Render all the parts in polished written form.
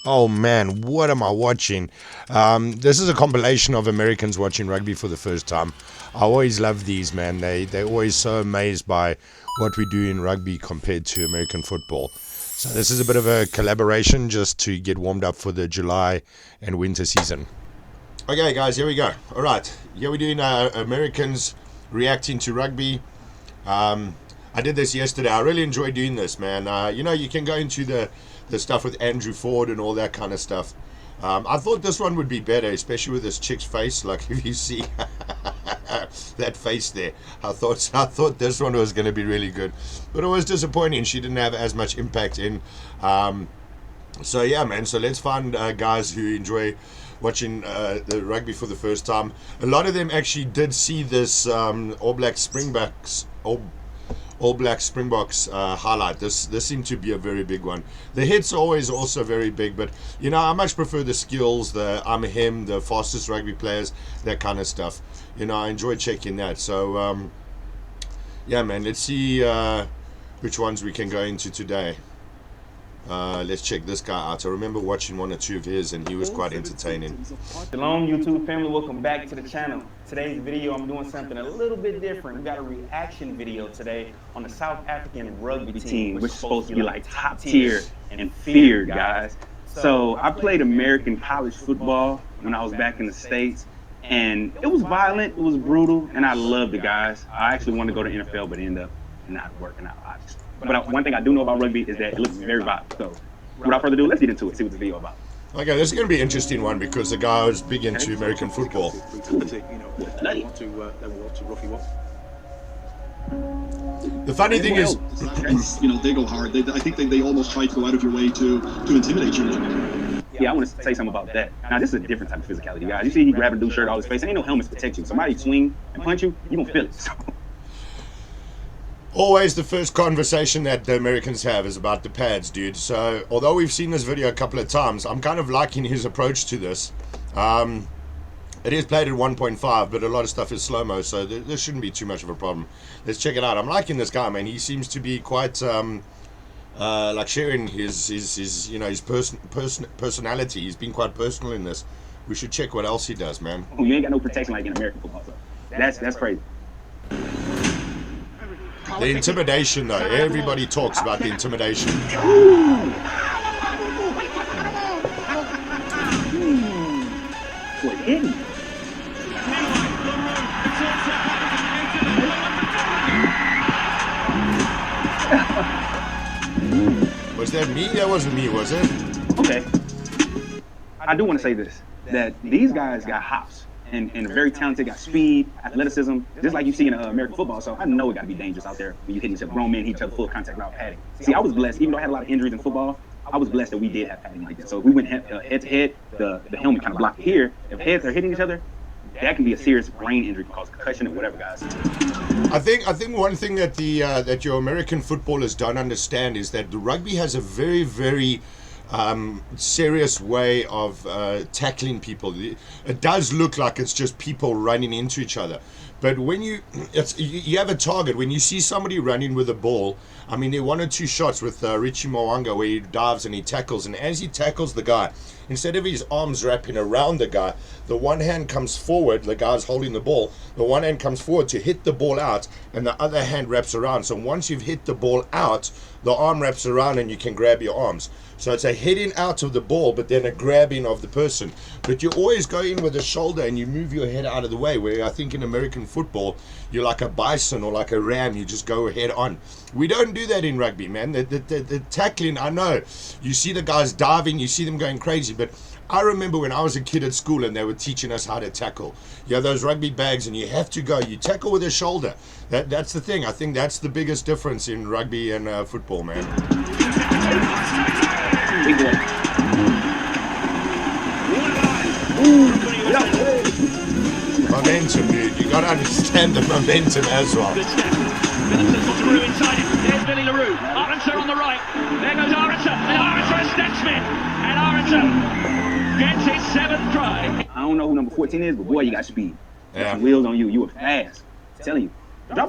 Oh man, what am I watching? This is a compilation of Americans watching rugby for the first time. I always love these, man. They're always so amazed by what we do in rugby compared to American football. So this is a bit of a collaboration just to get warmed up for the July and winter season. Okay, guys, here we go. All right, here we're doing Americans reacting to rugby. I did this yesterday. I really enjoy doing this, man. You can go into the stuff with Andrew Ford and all that kind of stuff. I thought this one would be better, especially with this chick's face. Like if you see that face there, I thought this one was going to be really good, but it was disappointing. She didn't have as much impact in. So yeah, man. So let's find guys who enjoy watching the rugby for the first time. A lot of them actually did see this All Black Springboks highlight. This seemed to be a very big one. The hits are always also very big, but I much prefer the skills, the I'm him, the fastest rugby players, that kind of stuff. I enjoy checking that. So yeah, man. Let's see which ones we can go into today. Let's check this guy out. I remember watching one or two of his, and he was quite entertaining. Shalom, YouTube family. Welcome back to the channel. Today's video, I'm doing something a little bit different. We got a reaction video today on the South African rugby team, which is supposed to be like top tier and feared, guys. So I played American college football when I was back in the States, and it was violent, it was brutal, and I loved the guys. I actually wanted to go to NFL, but it ended up not working out, obviously. But one thing I do know about rugby is that it looks very violent. So without further ado, let's get into it, see what the video is about. Okay, this is going to be an interesting one because the guy was big into American football. The funny thing is, they go hard. I think they almost try to go out of your way to intimidate you. Yeah, I want to say something about that. Now, this is a different type of physicality, guys. You see he grabbing a dude's shirt all his face, and ain't no helmets to protect you. Somebody swing and punch you, you gonna feel it. So. Always the first conversation that the Americans have is about the pads, dude. So although we've seen this video a couple of times, I'm kind of liking his approach to this. It is played at 1.5, but a lot of stuff is slow-mo, so there shouldn't be too much of a problem. Let's check it out. I'm liking this guy, man. He seems to be quite like sharing his personality. He's been quite personal in this. We should check what else he does, man. You ain't got no protection like in American football, so that's crazy. The intimidation, though. Everybody talks about the intimidation. Was that me? That wasn't me, was it? Okay. I do want to say this, that these guys got hops. And very talented, got speed, athleticism, just like you see in American football. So I know it got to be dangerous out there when you hit each other, grown men hit each other full contact without padding. See, I was blessed, even though I had a lot of injuries in football, I was blessed that we did have padding like this. So if we went head to head, the helmet kind of blocked here. If heads are hitting each other, that can be a serious brain injury, cause concussion or whatever, guys. I think one thing that that your American footballers don't understand is that the rugby has a very, very serious way of tackling people. It does look like it's just people running into each other, but when you have a target. When you see somebody running with a ball, I mean, there are one or two shots with Richie Mwanga where he dives and he tackles, and as he tackles the guy, instead of his arms wrapping around the guy, the one hand comes forward, the guy's holding the ball, the one hand comes forward to hit the ball out, and the other hand wraps around. So once you've hit the ball out, the arm wraps around and you can grab your arms. So it's a hitting out of the ball, but then a grabbing of the person. But you always go in with the shoulder and you move your head out of the way, where I think in American football, you're like a bison or like a ram, you just go head on. We don't do that in rugby, man. The tackling, I know. You see the guys diving, you see them going crazy, but I remember when I was a kid at school and they were teaching us how to tackle. You have those rugby bags and you have to go. You tackle with your shoulder. That's the thing. I think that's the biggest difference in rugby and football, man. Momentum, dude. You got to understand the momentum as well. There's Billy LaRue. Aronson on the right. There goes Aronson. And Aronson steps Smith. And Aronson gets his 7th try. I don't know who number 14 is, but boy, you got speed. You got Yeah. some wheels on you. You were fast. I'm telling you.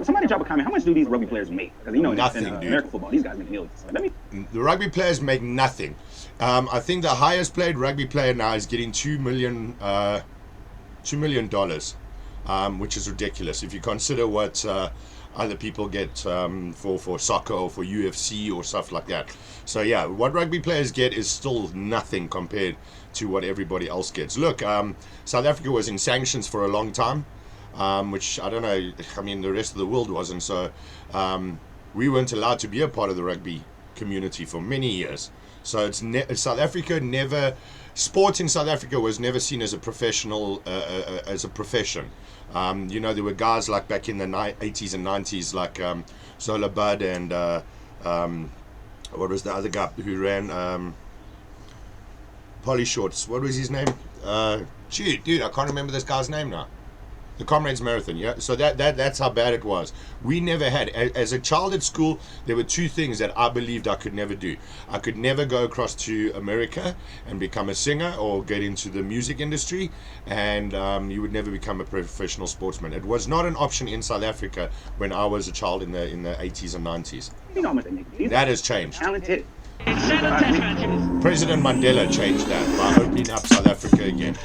Somebody drop a comment. How much do these rugby players make? Because Nothing, in dude. American football, these guys make millions. So let me. The rugby players make nothing. I think the highest paid rugby player now is getting $2 million, which is ridiculous if you consider what other people get for soccer or for UFC or stuff like that. So yeah, what rugby players get is still nothing compared to what everybody else gets. Look, South Africa was in sanctions for a long time, which I don't know, I mean the rest of the world wasn't, so we weren't allowed to be a part of the rugby community for many years. So it's South Africa never, sport in South Africa was never seen as a professional, as a profession. You know, there were guys like back in the 80s and 90s like Zola Bud and what was the other guy who ran Polly Shorts, what was his name? Dude, I can't remember this guy's name now. The Comrades Marathon, yeah. So that's how bad it was. We never had, as a child at school, there were two things that I believed I could never do. I could never go across to America and become a singer or get into the music industry, and you would never become a professional sportsman. It was not an option in South Africa when I was a child in the 80s and 90s. You know how much they make. That has changed. Talented. President Mandela changed that by opening up South Africa again.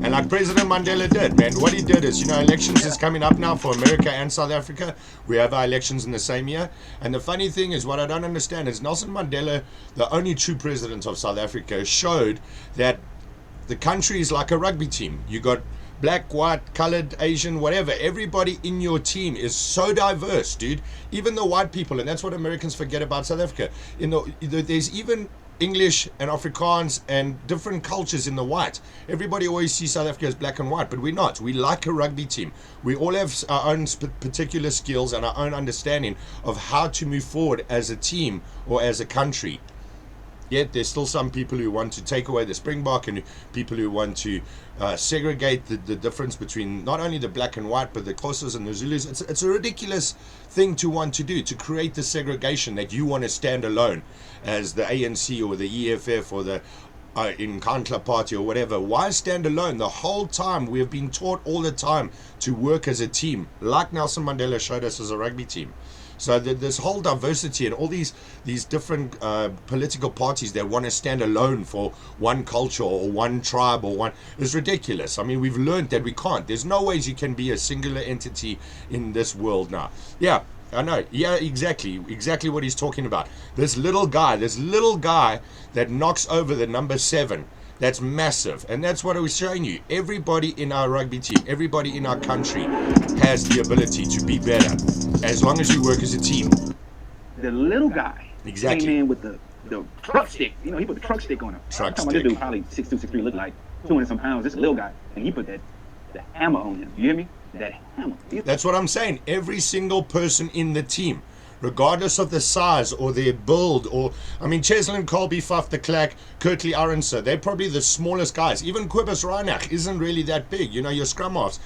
And like President Mandela did, man, what he did is, you know, elections is coming up now for America and South Africa. We have our elections in the same year. And the funny thing is, what I don't understand is Nelson Mandela, the only true president of South Africa, showed that the country is like a rugby team. You got black, white, colored, Asian, whatever. Everybody in your team is so diverse, dude. Even the white people, and that's what Americans forget about South Africa. You know, there's even English and Afrikaans and different cultures in the white. Everybody always sees South Africa as black and white, but we're not. We like a rugby team. We all have our own particular skills and our own understanding of how to move forward as a team or as a country. Yet there's still some people who want to take away the Springbok and people who want to segregate the difference between not only the black and white but the Xhosas and the Zulus. It's a ridiculous thing to want to do, to create the segregation that you want to stand alone as the ANC or the EFF or the Nkandla Party or whatever. Why stand alone? The whole time we have been taught all the time to work as a team, like Nelson Mandela showed us as a rugby team. So this whole diversity and all these different political parties that want to stand alone for one culture or one tribe or one is ridiculous. I mean, we've learned that we can't. There's no ways you can be a singular entity in this world now. Yeah, I know. Yeah, exactly what he's talking about. This little guy that knocks over the number 7. That's massive, and that's what I was showing you. Everybody in our rugby team, everybody in our country has the ability to be better as long as you work as a team. The little guy Exactly. came in with the truck stick. You know, he put the truck stick on him. Truck I'm talking about stick. this dude probably 6'2", 6'3", look like 200 some pounds. This little guy, and he put the hammer on him. You hear me? That hammer. That's what I'm saying. Every single person in the team, regardless of the size or their build, or I mean, Cheslin Colby, Faf de Klerk, Kurtley Arendse, they're probably the smallest guys. Even Kobus Reinach isn't really that big. You know, your scrum halves.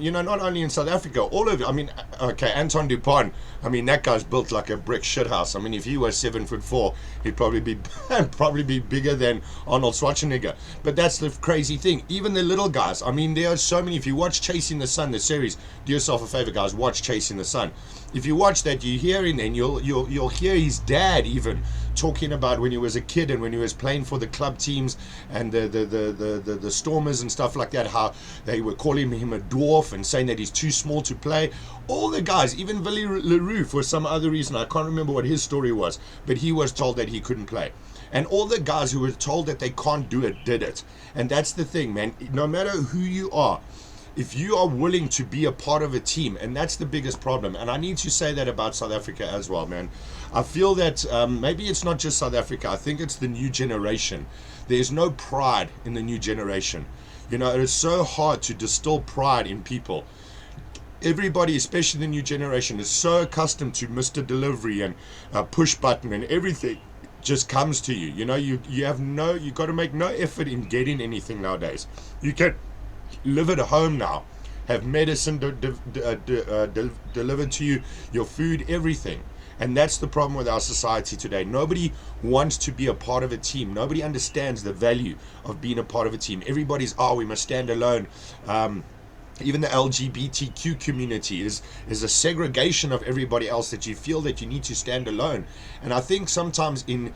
You know, not only in South Africa, all of it. I mean, okay, Anton Dupont. I mean, that guy's built like a brick shithouse. I mean, if he was 7'4", he'd probably be bigger than Arnold Schwarzenegger. But that's the crazy thing. Even the little guys. I mean, there are so many. If you watch Chasing the Sun, the series, do yourself a favor, guys. Watch Chasing the Sun. If you watch that, you hear him, and you'll hear his dad even talking about when he was a kid and when he was playing for the club teams and the Stormers and stuff like that, how they were calling him a dwarf and saying that he's too small to play. All the guys, even Willie Leroux, for some other reason, I can't remember what his story was, but he was told that he couldn't play. And all the guys who were told that they can't do it, did it. And that's the thing, man. No matter who you are, if you are willing to be a part of a team, and that's the biggest problem. And I need to say that about South Africa as well, man. I feel that maybe it's not just South Africa. I think it's the new generation. There's no pride in the new generation. You know, it is so hard to distill pride in people. Everybody, especially the new generation, is so accustomed to Mr. Delivery and push button and everything just comes to you. You know, you got to make no effort in getting anything nowadays. You can live at home now, have medicine delivered to you, your food, everything. And that's the problem with our society today. Nobody wants to be a part of a team. Nobody understands the value of being a part of a team. Everybody's, we must stand alone. even the LGBTQ community is a segregation of everybody else, that you feel that you need to stand alone. And I think sometimes in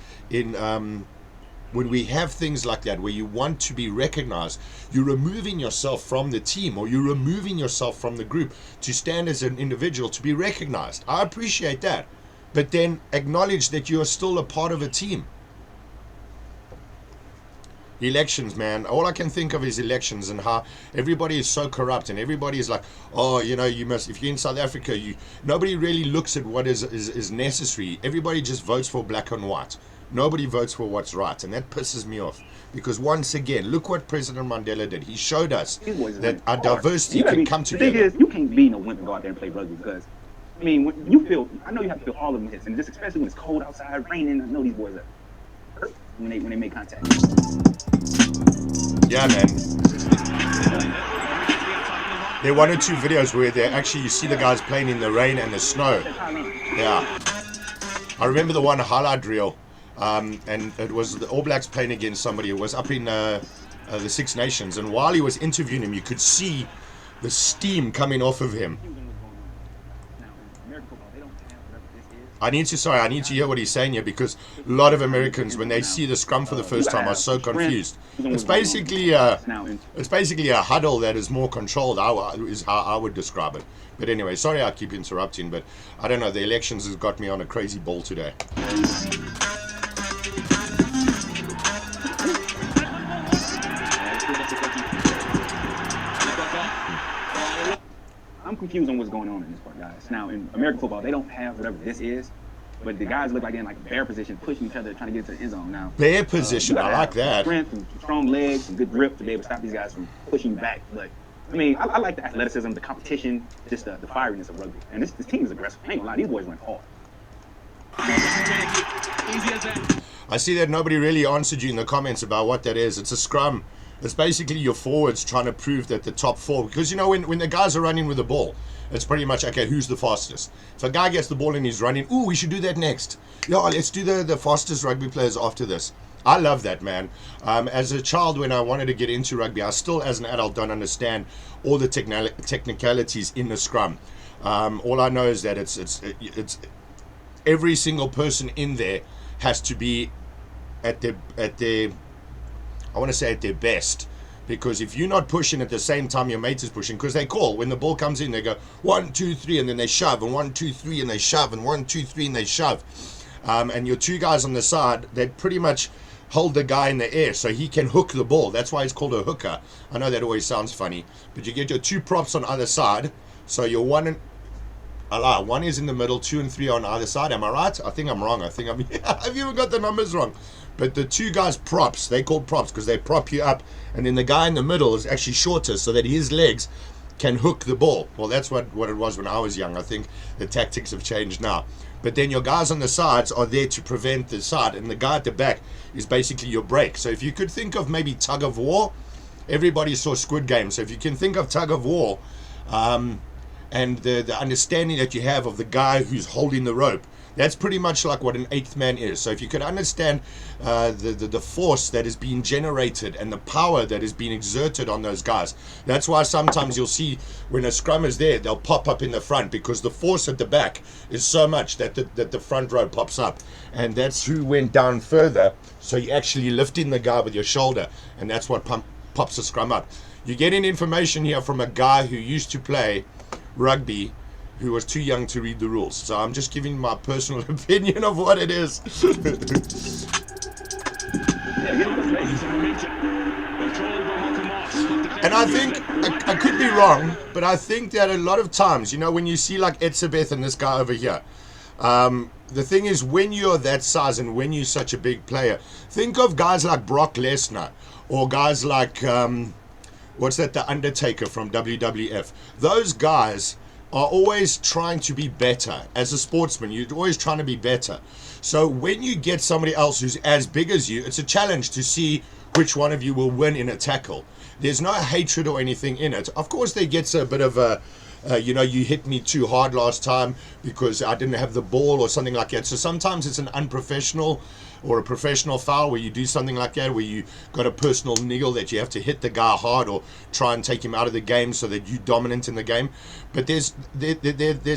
when we have things like that, where you want to be recognized, you're removing yourself from the team, or you're removing yourself from the group to stand as an individual to be recognized. I appreciate that, but then acknowledge that you are still a part of a team. Elections, man. All I can think of is elections, and how everybody is so corrupt, and everybody is like, oh, you know, you must, if you're in South Africa, nobody really looks at what is necessary. Everybody just votes for black and white. Nobody votes for what's right, and that pisses me off, because once again, look what President Mandela did. He showed us that our diversity can come together. The thing is, you can't be no wimp and go out there and play rugby, because I mean, when you feel, I know you have to feel all of them hits, and just especially when it's cold outside, raining. I know these boys are hurt when they make contact. Yeah, man. There are 1 or 2 videos where you see the guys playing in the rain and the snow. Yeah. I remember the one highlight reel, and it was the All Blacks playing against somebody. It was up in the Six Nations, and while he was interviewing him, you could see the steam coming off of him. I need to hear what he's saying here, because a lot of Americans, when they see the scrum for the first time, are so confused. It's basically a huddle that is more controlled, is how I would describe it. But anyway, sorry I keep interrupting, but I don't know, the elections has got me on a crazy ball today. I'm confused on what's going on in this part, guys. Now, in American football, they don't have whatever this is, but the guys look like they're in like a bear position, pushing each other, trying to get into the end zone now. Bear position, I like that. Strength, and strong legs, and good grip to be able to stop these guys from pushing back. But I mean, I like the athleticism, the competition, just the fieriness of rugby. And this team is aggressive. I ain't gonna lie, these boys went hard. I see that nobody really answered you in the comments about what that is. It's a scrum. It's basically your forwards trying to prove that the top 4, because you know when the guys are running with the ball, it's pretty much, okay, who's the fastest? If a guy gets the ball and he's running, ooh, we should do that next. Yeah, let's do the fastest rugby players after this. I love that, man. As a child, when I wanted to get into rugby, I still, as an adult, don't understand all the technicalities in the scrum. All I know is that it's every single person in there has to be at their I want to say at their best, because if you're not pushing at the same time your mate is pushing, because they call when the ball comes in, they go 1, 2, 3, and then they shove, and 1, 2, 3, and they shove, and 1, 2, 3, and they shove, and your 2 guys on the side, they pretty much hold the guy in the air so he can hook the ball. That's why it's called a hooker. I know that always sounds funny, but you get your 2 props on either side, so your one is in the middle, 2 and 3 on either side. Am I right? I think I'm wrong. I've even got the numbers wrong. But the 2 guys props, they called props because they prop you up, and then the guy in the middle is actually shorter so that his legs can hook the ball. Well, that's what it was when I was young. I think the tactics have changed now. But then your guys on the sides are there to prevent the side, and the guy at the back is basically your break. So if you could think of maybe tug of war, everybody saw Squid Game. So if you can think of tug of war, and the understanding that you have of the guy who's holding the rope, that's pretty much like what an 8th man is. So if you could understand the force that is being generated and the power that is being exerted on those guys, that's why sometimes you'll see when a scrum is there, they'll pop up in the front, because the force at the back is so much that the front row pops up. And that's who went down further. So you're actually lifting the guy with your shoulder, and that's what pops the scrum up. You're getting information here from a guy who used to play rugby, who was too young to read the rules. So I'm just giving my personal opinion of what it is. And I think, I could be wrong, but I think that a lot of times, you know, when you see like Etzebeth and this guy over here, the thing is, when you're that size and when you're such a big player, think of guys like Brock Lesnar, or guys like, the Undertaker from WWF. Those guys are always trying to be better. As a sportsman, you're always trying to be better. So when you get somebody else who's as big as you, it's a challenge to see which one of you will win in a tackle. There's no hatred or anything in it. Of course, there gets a bit of a, you hit me too hard last time because I didn't have the ball or something like that. So sometimes it's an unprofessional or a professional foul where you do something like that, where you got a personal niggle that you have to hit the guy hard or try and take him out of the game so that you're dominant in the game. But there's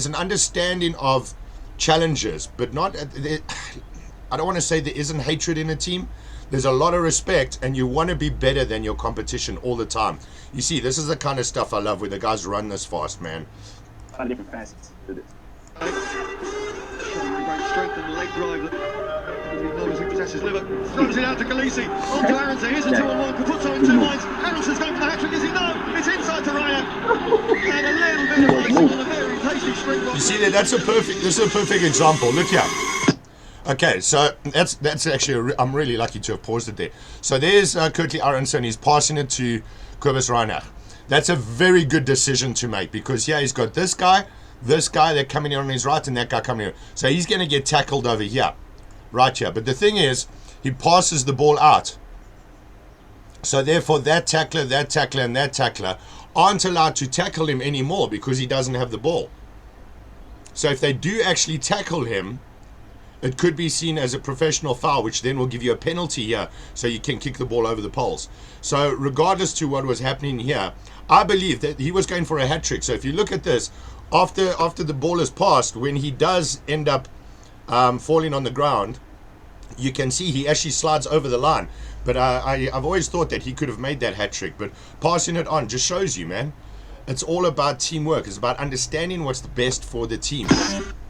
an understanding of challenges, but not. I don't want to say there isn't hatred in a team. There's a lot of respect, and you want to be better than your competition all the time. You see, this is the kind of stuff I love where the guys run this fast, man. A lot of different facets to this. Great strength and leg drive. He possesses liver. Throws it out to Khaleesi. On to Aronson. Here's a 2-on-1. Capuzzo in 2 lines. Aronson's going for the hat-trick. Is he? No. It's inside to Ryan. And a little bit of icing on a very tasty Springbok. You see that? This is a perfect example. Look here. Okay, so that's actually, I'm really lucky to have paused it there. So there's Kurtley Aronson. He's passing it to Kobus Reinach. That's a very good decision to make because, yeah, he's got this guy, they're coming in on his right, and that guy coming in. So he's going to get tackled over here, right here. But the thing is, he passes the ball out. So therefore, that tackler, and that tackler aren't allowed to tackle him anymore because he doesn't have the ball. So if they do actually tackle him, it could be seen as a professional foul, which then will give you a penalty here, so you can kick the ball over the poles. So regardless to what was happening here, I believe that he was going for a hat-trick. So if you look at this, after the ball is passed, when he does end up falling on the ground, you can see he actually slides over the line. But I've always thought that he could have made that hat-trick. But passing it on just shows you, man. It's all about teamwork. It's about understanding what's the best for the team.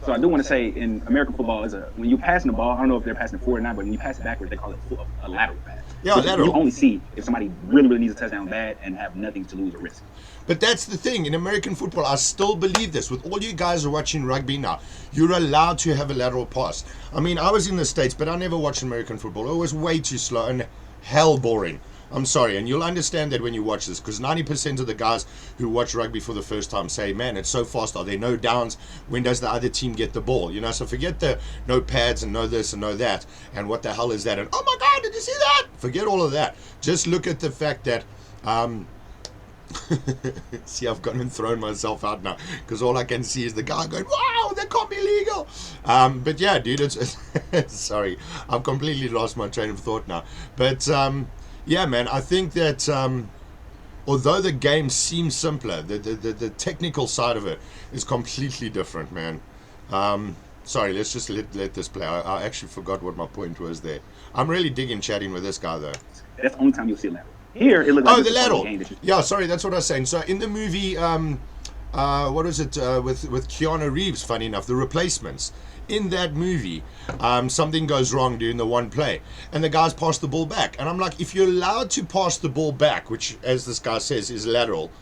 So I do want to say in American football, when you're passing the ball, I don't know if they're passing it forward or not, but when you pass it backwards, they call it a lateral pass. Yeah, so lateral. You only see if somebody really needs a touchdown bad and have nothing to lose or risk. But that's the thing. In American football, I still believe this. With all you guys who are watching rugby now, you're allowed to have a lateral pass. I mean, I was in the States, but I never watched American football. It was way too slow and hell boring. I'm sorry, and you'll understand that when you watch this, because 90% of the guys who watch rugby for the first time say, man, it's so fast. Are there no downs? When does the other team get the ball? You know, so forget the no pads and no this and no that, and what the hell is that? And, oh my God, did you see that? Forget all of that. Just look at the fact that, see, I've gone and thrown myself out now, because all I can see is the guy going, wow, that can't be legal. But yeah, dude, it's sorry, I've completely lost my train of thought now. But, yeah, man, I think that although the game seems simpler, the technical side of it is completely different, man. Sorry, let's just let this play. I actually forgot what my point was there. I'm really digging chatting with this guy, though. That's the only time you'll see a lateral. Here, it looks like the lateral. Yeah, sorry, that's what I was saying. So in the movie, what is it, with Keanu Reeves, funny enough, The Replacements. In that movie, something goes wrong during the one play, and the guys pass the ball back. And I'm like, if you're allowed to pass the ball back, which, as this guy says, is lateral,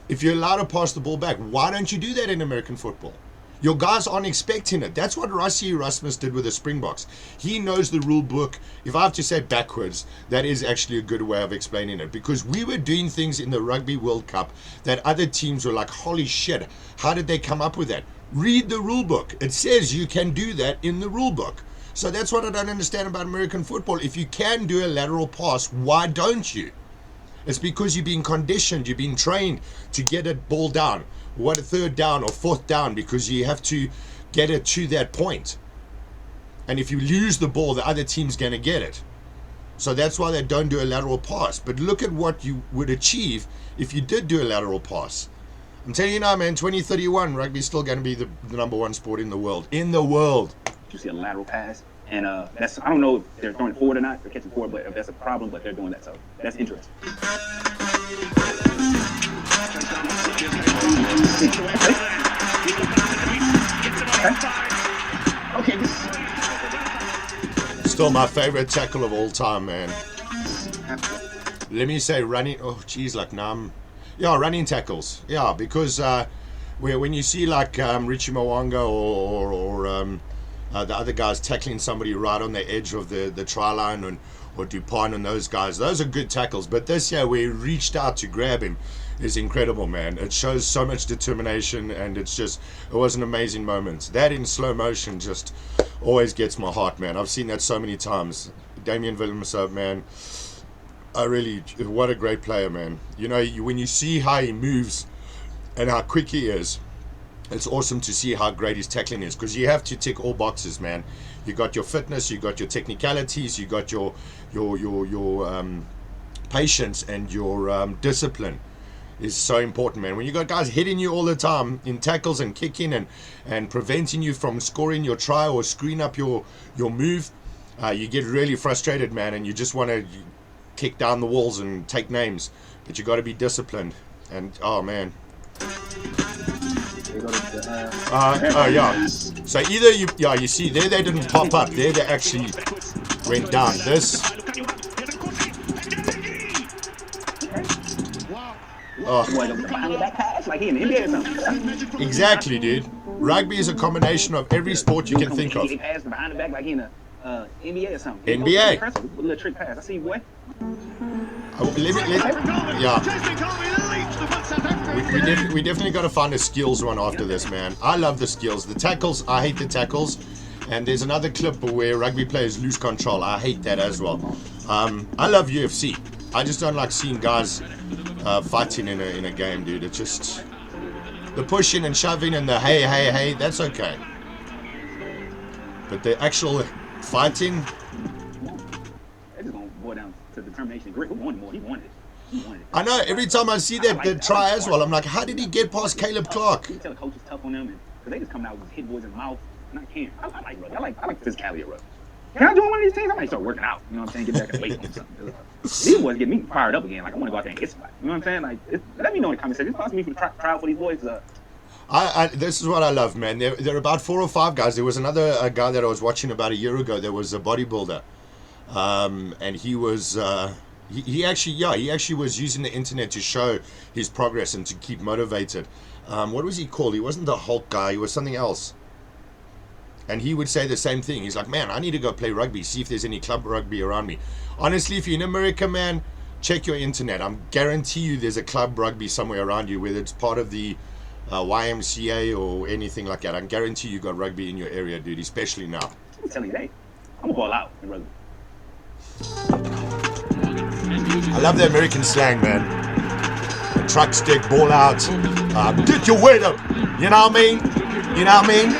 if you're allowed to pass the ball back, why don't you do that in American football? Your guys aren't expecting it. That's what Rassie Erasmus did with the Springboks. He knows the rule book. If I have to say backwards, that is actually a good way of explaining it. Because we were doing things in the Rugby World Cup that other teams were like, holy shit, how did they come up with that? Read the rule book. It says you can do that in the rule book. So that's what I don't understand about American football. If you can do a lateral pass, why don't you? It's because you're being conditioned, you're being trained to get a ball down. What, a third down or fourth down, because you have to get it to that point. And if you lose the ball, the other team's going to get it. So that's why they don't do a lateral pass. But look at what you would achieve if you did do a lateral pass. I'm telling you now, man, 2031, rugby's still going to be the number one sport in the world. In the world. You see a lateral pass. And that's, I don't know if they're throwing it forward or not, they're catching forward, but if that's a problem, but they're doing that. So that's interesting. Okay. Still my favorite tackle of all time, man. Let me say running. Oh, geez, like running tackles. Yeah, because when you see like Richie Mwanga or the other guys tackling somebody right on the edge of the try line, or Dupont and those guys, those are good tackles. But this year, where he reached out to grab him, is incredible, man. It shows so much determination, and it was an amazing moment. That in slow motion just always gets my heart, man. I've seen that so many times. Damian Willemse, man, what a great player, man. You know, when you see how he moves and how quick he is, it's awesome to see how great his tackling is, because you have to tick all boxes, man. You got your fitness, you got your technicalities, you got your patience, and your discipline is so important, man. When you got guys hitting you all the time in tackles and kicking and preventing you from scoring your try or screen up your move, you get really frustrated, man, and you just want to kick down the walls and take names. But you got to be disciplined. And oh man. Yeah. So either you see there they didn't pop up. There they actually went down. This. Oh. Exactly, dude. Rugby is a combination of every sport you can think of. NBA or something. NBA. With a little trick pass. I see you, boy. We definitely got to find a skills one after this, man. I love the skills. The tackles, I hate the tackles. And there's another clip where rugby players lose control. I hate that as well. I love UFC. I just don't like seeing guys fighting in a game, dude. It's just the pushing and shoving and the hey, that's okay. But the actual fighting, it's just gonna boil down to determination. Rick wanted more. He wanted it. I know. Every time I see that the try as well, I'm like, how did he get past Caleb Clark? You can tell the coach is tough on them, because they just coming out with hit boys in the mouth. And I can't. I like rugby. I like physicality of rugby. Can I join one of these teams? I might start working out. You know what I'm saying? Get back and weight on something. These boys get me fired up again. Like, I want to go out there and hit somebody. You know what I'm saying? Like, let me know in the comment section. It's possible me to try out for these boys. This is what I love, man. There are about 4 or 5 guys. There was another guy that I was watching about a year ago. There was a bodybuilder, and he was he actually was using the internet to show his progress and to keep motivated. What was he called? He wasn't the Hulk guy. He was something else. And he would say the same thing. He's like, man, I need to go play rugby, see if there's any club rugby around me. Honestly, if you're in America, man, check your internet. I guarantee you there's a club rugby somewhere around you, whether it's part of the YMCA or anything like that. I guarantee you got rugby in your area, dude, especially now. I'm telling you, I'm going to ball out in rugby. I love the American slang, man. Truck stick, ball out, get your weight up. You know what I mean? You know what I mean?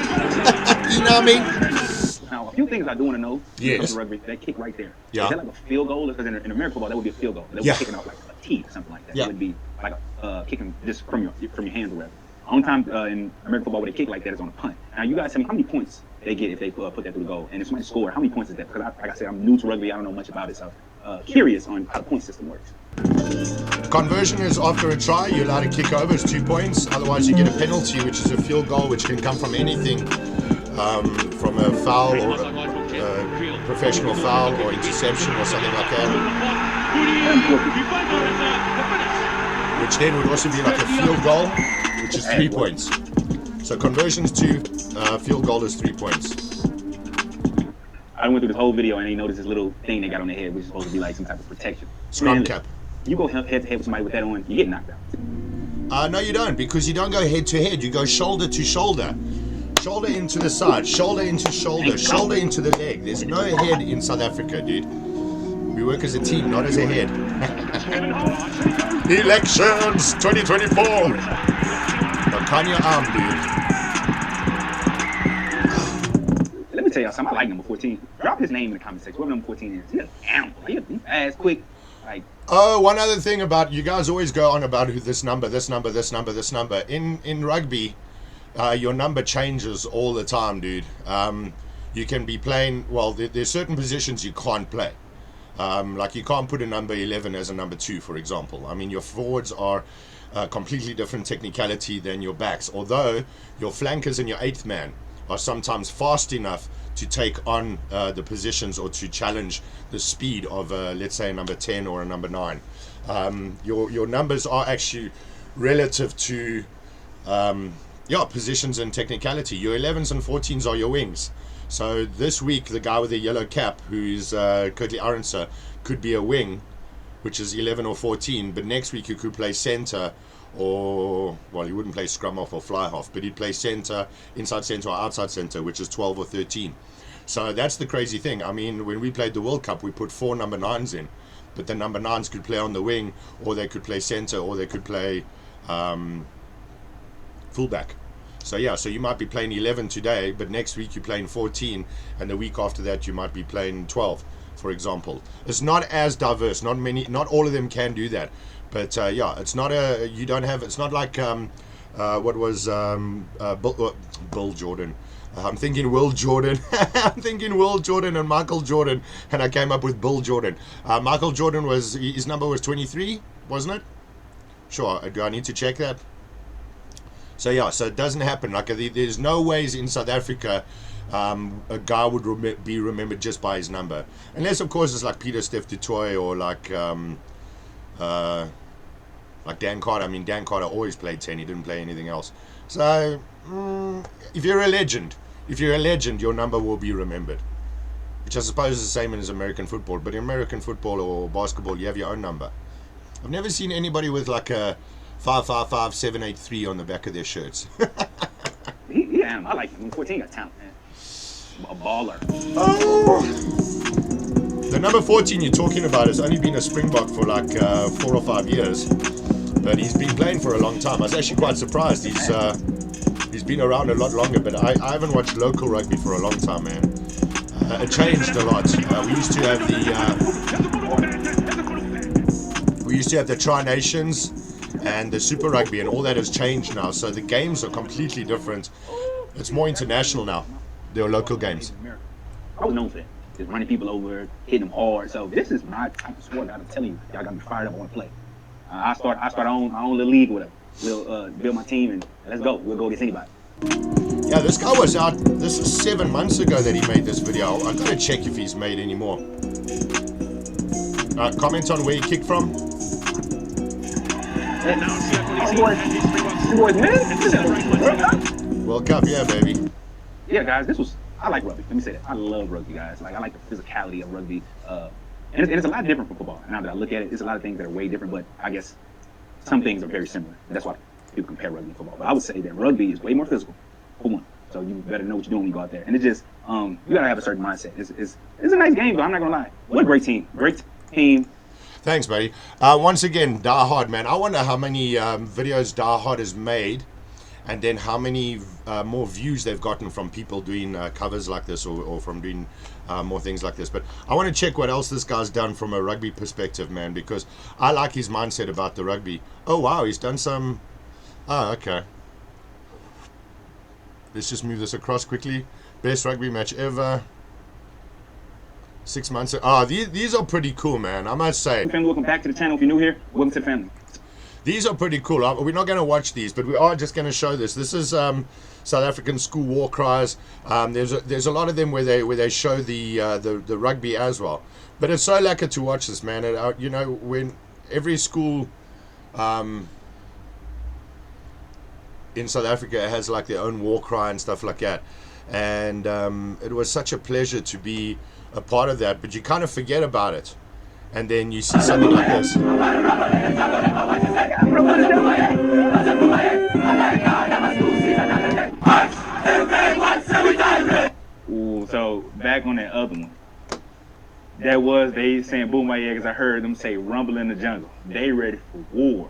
You know what I mean? Now, a few things I do want to know. Yes. Rugby, that kick right there. Yeah. Is that like a field goal? Because in American football, that would be a field goal. They would be kicking out like a tee or something like that. Yeah. It would be like kicking just from your hands or whatever. Only time in American football where they kick like that is on a punt. Now, you guys tell me how many points they get if they put that through the goal. And if somebody score, how many points is that? Because like I said, I'm new to rugby. I don't know much about it. So curious on how the point system works. Conversion is after a try. You're allowed to kick over. It's 2 points. Otherwise, you get a penalty, which is a field goal, which can come from anything, from a foul or a professional foul or interception or something like that. Which then would also be like a field goal, which is 3 points. So conversion's 2, field goal is 3 points. I went through this whole video and they noticed this little thing they got on their head, which is supposed to be like some type of protection. Scrum cap. You go head to head with somebody with that on, you get knocked out. No, you don't, because you don't go head to head. You go shoulder to shoulder. Shoulder into the side, shoulder into shoulder, shoulder into the leg. There's no head in South Africa, dude. We work as a team, not as a head. Elections 2024. But on your arm, dude. Let me tell y'all something. I like number 14. Drop his name in the comment section. Whoever number 14 is. He's an animal. He's fast, quick. Like. Oh, one other thing about, you guys always go on about who this number. In rugby, your number changes all the time, dude. You can be playing, well, there's certain positions you can't play. Like you can't put a number 11 as a number 2, for example. I mean, your forwards are completely different technicality than your backs, although your flankers and your 8th man are sometimes fast enough to take on the positions or to challenge the speed of, let's say, a number 10 or a number 9. Your numbers are actually relative to positions and technicality. Your 11s and 14s are your wings. So this week, the guy with the yellow cap, who's Kurtley Arendse, could be a wing, which is 11 or 14. But next week, you could play center, or, well, he wouldn't play scrum half or fly half, but he'd play center, inside center or outside center, which is 12 or 13. So that's the crazy thing. I mean, when we played the World Cup, we put 4 number 9s in, but the number 9s could play on the wing, or they could play center, or they could play fullback. So yeah, so you might be playing 11 today, but next week you're playing 14, and the week after that you might be playing 12, for example. It's not as diverse. Not all of them can do that. But yeah, it's not it's not like what was Bill Jordan. I'm thinking Will Jordan. I'm thinking Will Jordan and Michael Jordan, and I came up with Bill Jordan. Michael Jordan his number was 23, wasn't it? Sure. Do I need to check that? So yeah, so it doesn't happen. Like there's no ways in South Africa a guy would be remembered just by his number, unless of course it's like Peter Steph du Toit or like Dan Carter. I mean, Dan Carter always played 10. He didn't play anything else. So if you're a legend, your number will be remembered. Which I suppose is the same as American football. But in American football or basketball, you have your own number. I've never seen anybody with like a 555783 on the back of their shirts. Yeah, I like him. 14 got talent, man. A baller. Oh. The number 14 you're talking about has only been a Springbok for like 4 or 5 years, but he's been playing for a long time. I was actually quite surprised. He's been around a lot longer, but I haven't watched local rugby for a long time, man. It changed a lot. We used to have the Tri-Nations and the Super Rugby, and all that has changed now. So the games are completely different. It's more international now. There are local games. I was known for that. Just running people over, hitting them hard. So this is my type of sport. I'm telling you, y'all got me fired up. I want to play. I start our own little league with them. We'll build my team and let's go. We'll go against anybody. Yeah, this guy was out. This is 7 months ago that he made this video. I gotta check if he's made any more. Comment on where he kicked from. World Cup, yeah, baby. Yeah, guys, I like rugby. Let me say that. I love rugby, guys. Like, I like the physicality of rugby. And it's a lot different from football. Now that I look at it, it's a lot of things that are way different, but I guess some things are very similar. And that's why people compare rugby and football. But I would say that rugby is way more physical, for one. So you better know what you're doing when you go out there. And it just, you gotta have a certain mindset. It's a nice game, but I'm not gonna lie. What a great team. Great team. Thanks, buddy. Once again, Die Hard, man. I wonder how many videos Die Hard has made, and then how many more views they've gotten from people doing covers like this, or from doing more things like this. But I want to check what else this guy's done from a rugby perspective, man, because I like his mindset about the rugby. Oh, wow, he's done some... Oh, okay. Let's just move this across quickly. Best rugby match ever. 6 months ago. Oh, these are pretty cool, man, I must say. Family, welcome back to the channel. If you're new here, welcome to the family. These are pretty cool. We're not going to watch these, but we are just going to show this. This is South African school war cries. There's a lot of them where they show the rugby as well. But it's so lekker to watch this, man. You know, when every school in South Africa has like their own war cry and stuff like that. And it was such a pleasure to be a part of that, but you kind of forget about it. And then you see something like this. Ooh, so back on that other one. That was, they saying boom my because I heard them say rumble in the jungle. They ready for war.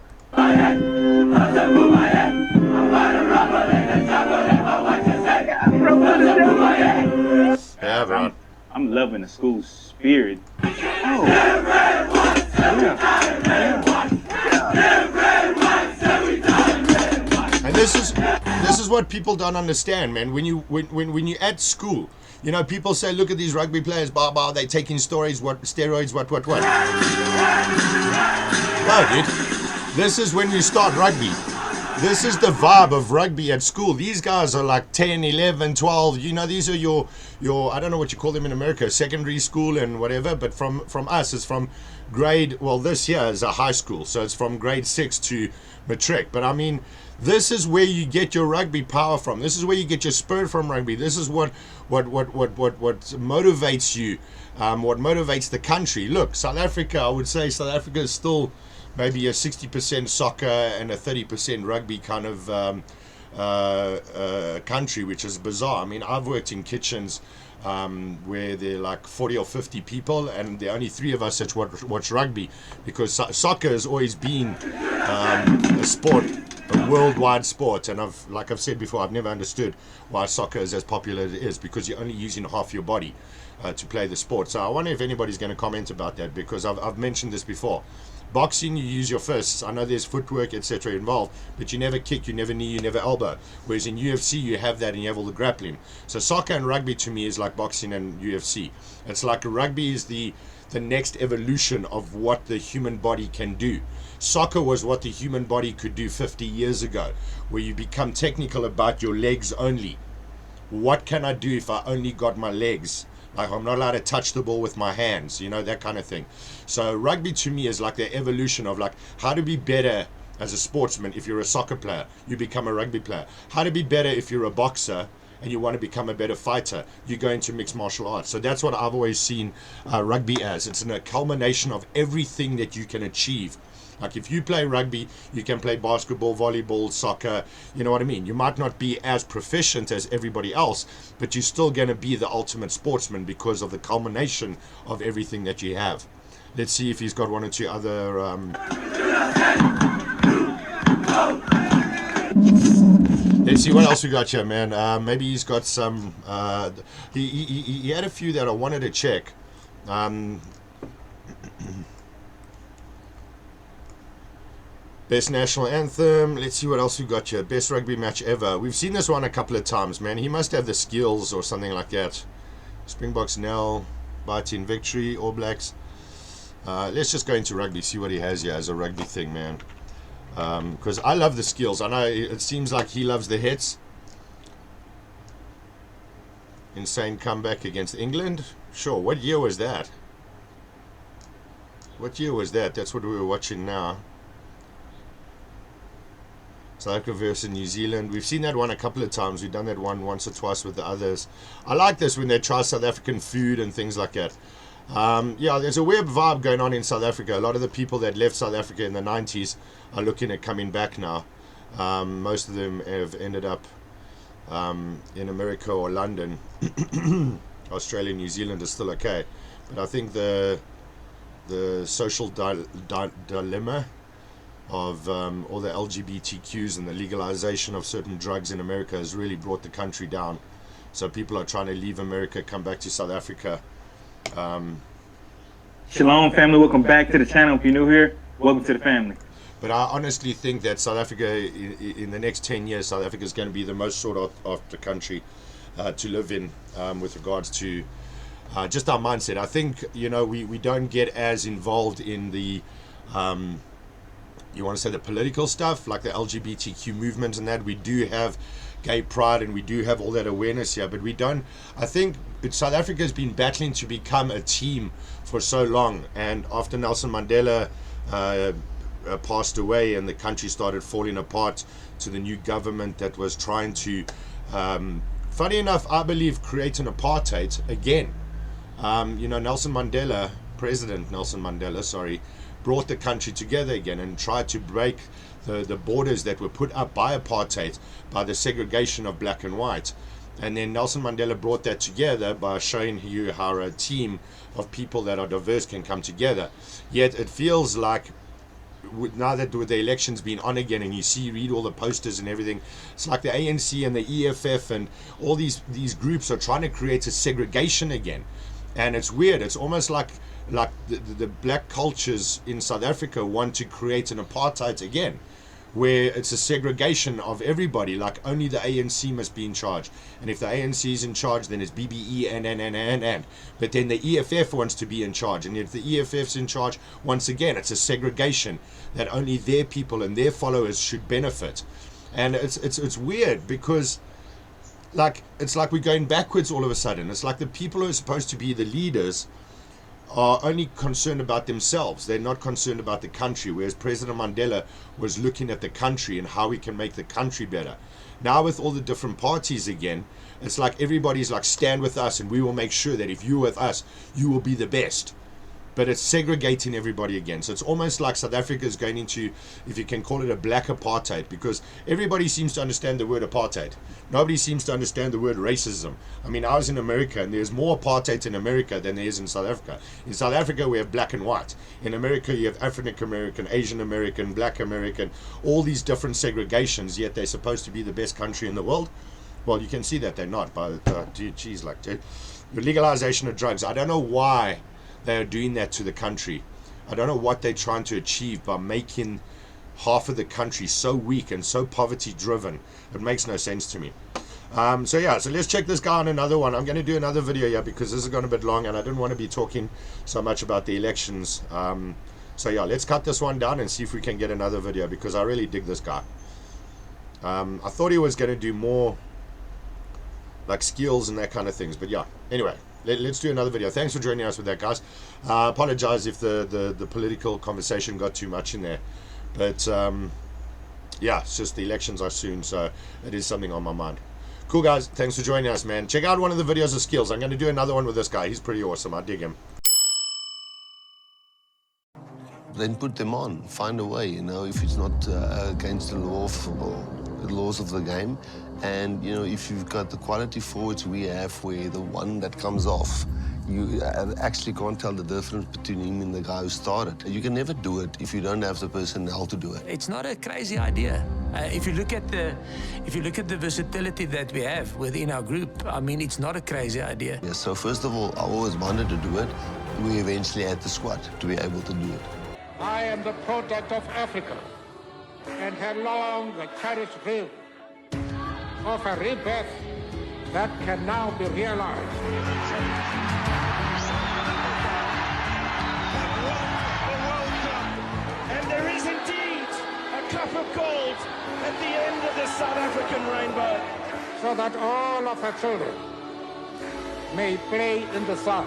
Yeah, bro. I'm loving the school spirit. Oh. And this is what people don't understand, man. When you're at school, you know, people say, look at these rugby players, blah, they taking steroids, what. No, dude. This is when you start rugby. This is the vibe of rugby at school. These guys are like 10, 11, 12. You know, these are your I don't know what you call them in America, secondary school and whatever. But from us, it's from grade, well, this year is a high school. So it's from grade 6 to matric. But I mean, this is where you get your rugby power from. This is where you get your spirit from rugby. This is what motivates you, what motivates the country. Look, South Africa, I would say South Africa is still maybe a 60% soccer and a 30% rugby kind of country, which is bizarre. I mean, I've worked in kitchens where there are like 40 or 50 people, and there are only 3 of us that watch rugby, because soccer has always been a sport a worldwide sport, and like I've said before, I've never understood why soccer is as popular as it is, because you're only using half your body to play the sport. So I wonder if anybody's going to comment about that, because I've mentioned this before. Boxing, you use your fists. I know there's footwork, etc. involved, but you never kick, you never knee, you never elbow. Whereas in UFC, you have that and you have all the grappling. So soccer and rugby to me is like boxing and UFC. It's like rugby is the next evolution of what the human body can do. Soccer was what the human body could do 50 years ago, where you become technical about your legs only. What can I do if I only got my legs? Like, I'm not allowed to touch the ball with my hands, you know, that kind of thing. So rugby to me is like the evolution of like how to be better as a sportsman. If you're a soccer player, you become a rugby player. How to be better if you're a boxer and you want to become a better fighter, you go into mixed martial arts. So that's what I've always seen rugby as. It's a culmination of everything that you can achieve. Like if you play rugby, you can play basketball, volleyball, soccer, you know what I mean? You might not be as proficient as everybody else, but you're still going to be the ultimate sportsman because of the culmination of everything that you have. Let's see if he's got one or two other... Let's see what else we got here, man. Maybe he's got some... He had a few that I wanted to check. Best national anthem. Let's see what else we got here. Best rugby match ever. We've seen this one a couple of times, man. He must have the skills or something like that. Springboks nil, Bati in victory, All Blacks. Let's just go into rugby, see what he has here as a rugby thing, man. Because I love the skills. I know it seems like he loves the hits. Insane comeback against England. Sure, what year was that? What year was that? That's what we were watching now. South Africa versus New Zealand. We've seen that one a couple of times. We've done that one once or twice with the others. I like this when they try South African food and things like that. Yeah, there's a weird vibe going on in South Africa. A lot of the people that left South Africa in the 90s are looking at coming back now. Most of them have ended up in America or London. Australia and New Zealand is still okay. But I think the social dilemma of all the LGBTQs and the legalization of certain drugs in America has really brought the country down. So people are trying to leave America, come back to South Africa. Shalom, family. Welcome back to the channel. If you're new here, welcome to the family. But I honestly think that South Africa, in the next 10 years, South Africa is going to be the most sought after country to live in with regards to just our mindset. I think, you know, we don't get as involved in the... you want to say the political stuff, like the LGBTQ movement and that. We do have gay pride and we do have all that awareness here, but we don't... I think South Africa has been battling to become a team for so long, and after Nelson Mandela passed away and the country started falling apart to the new government that was trying to, funny enough, I believe, create an apartheid again. You know, President Nelson Mandela, sorry, brought the country together again and tried to break the borders that were put up by apartheid, by the segregation of black and white. And then Nelson Mandela brought that together by showing you how a team of people that are diverse can come together. Yet it feels like now that with the elections being on again and you read all the posters and everything, it's like the ANC and the EFF and all these groups are trying to create a segregation again. And it's weird. It's almost like the black cultures in South Africa want to create an apartheid again, where it's a segregation of everybody, like only the ANC must be in charge. And if the ANC is in charge, then it's BBE and. But then the EFF wants to be in charge. And if the EFF's in charge, once again, it's a segregation that only their people and their followers should benefit. And it's weird because... it's like we're going backwards all of a sudden. It's like the people who are supposed to be the leaders are only concerned about themselves. They're not concerned about the country, whereas President Mandela was looking at the country and how we can make the country better. Now with all the different parties again, it's like everybody's like, stand with us and we will make sure that if you're with us, you will be the best. but it's segregating everybody again. So it's almost like South Africa is going into, if you can call it, a black apartheid, because everybody seems to understand the word apartheid. Nobody seems to understand the word racism. I mean, I was in America, and there's more apartheid in America than there is in South Africa. In South Africa, we have black and white. In America, you have African American, Asian American, black American, all these different segregations, yet they're supposed to be the best country in the world. Well, you can see that they're not. But geez, like the legalization of drugs, I don't know why they are doing that to the country. I don't know what they're trying to achieve by making half of the country so weak and so poverty driven. It makes no sense to me. So let's check this guy on another one. I'm going to do another video here because this has gone a bit long and I didn't want to be talking so much about the elections. Let's cut this one down and see if we can get another video, because I really dig this guy. I thought he was going to do more like skills and that kind of things, but yeah, anyway, let's do another video. Thanks for joining us with that, guys. I apologize if the political conversation got too much in there, but it's just the elections are soon, so it is something on my mind. Cool, guys, thanks for joining us, man. Check out one of the videos of skills. I'm going to do another one with this guy. He's pretty awesome. I dig him. Then put them on, find a way, if it's not against the laws of the game. And, if you've got the quality forwards we have, where the one that comes off, you actually can't tell the difference between him and the guy who started. You can never do it if you don't have the personnel to do it. It's not a crazy idea. If you look at the versatility that we have within our group, I mean, it's not a crazy idea. Yeah, so first of all, I always wanted to do it. We eventually had the squad to be able to do it. I am the product of Africa and have long the cherished dream of a rebirth that can now be realized. And there is indeed a cup of gold at the end of the South African rainbow. So that all of our children may play in the sun.